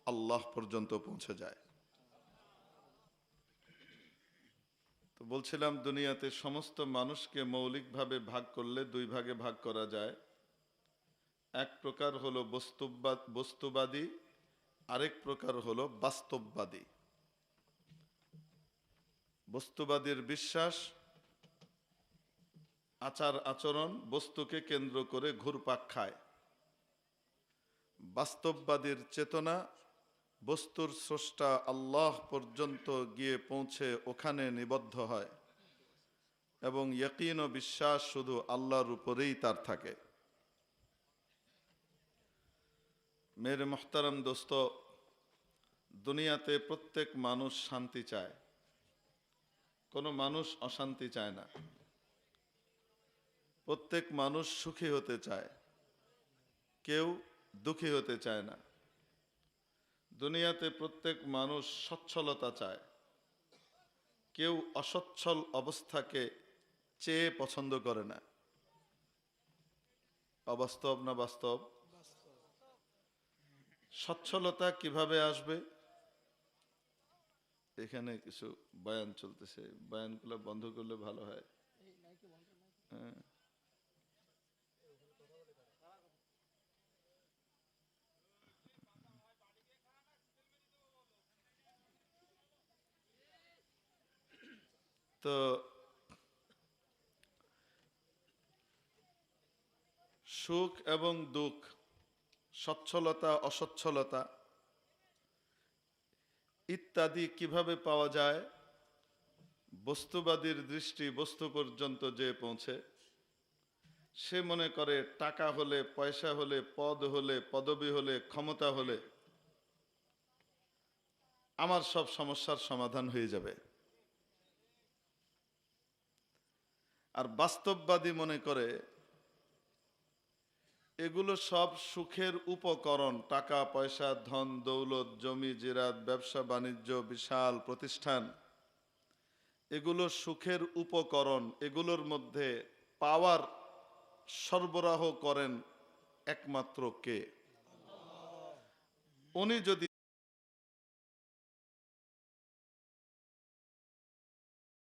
আল্লাহ পর্যন্ত পৌঁছে যায়। তো বলছিলাম, দুনিয়াতে সমস্ত মানুষকে মৌলিকভাবে ভাগ করলে দুই ভাগে ভাগ করা যায়। এক প্রকার হলো বস্তুবাদী, আরেক প্রকার হলো বাস্তববাদী। বস্তুবাদীর বিশ্বাস, আচার আচরণ বস্তুকে কেন্দ্র করে ঘুরপাক খায়। বাস্তববাদীর চেতনা বস্তুর স্রষ্টা আল্লাহ পর্যন্ত গিয়ে পৌঁছে ওখানে নিবদ্ধ হয় এবং ইয়াকিন ও বিশ্বাস শুধু আল্লাহর উপরেই তার থাকে। মেরে মোহতারাম দোস্ত, দুনিয়াতে প্রত্যেক মানুষ শান্তি চায়, কোনো মানুষ অশান্তি চায় না। প্রত্যেক মানুষ সুখী হতে চায়, কেউ দুঃখী হতে চায় না। দুনিয়াতে প্রত্যেক মানুষ সচ্ছলতা চায়, কেউ অসচ্ছল অবস্থাকে চেয়ে পছন্দ করে না। অবাস্তব না বাস্তব? সচ্ছলতা কিভাবে আসবে? এখানে কিছু বয়ান চলতেছে, বয়ানগুলো বন্ধ করলে ভালো হয়। হ্যাঁ, তো সুখ এবং দুঃখ, সচ্ছলতা অসচ্ছলতা ইত্যাদি কিভাবে পাওয়া যায়? বস্তুবাদীর দৃষ্টি বস্তু পর্যন্ত যে পৌঁছে, সে মনে করে টাকা হলে, পয়সা হলে, পদ হলে, পদবি হলে, ক্ষমতা হলে আমার সব সমস্যার সমাধান হয়ে যাবে। আর বাস্তববাদী মনে করে এগুলো সব সুখের উপকরণ। টাকা পয়সা, ধন দৌলত, জমি জিরাত, ব্যবসা বাণিজ্য, বিশাল প্রতিষ্ঠান, এগুলো সুখের উপকরণ। এগুলোর মধ্যে পাওয়ার সরবরাহ করেন একমাত্র কে? উনি যদি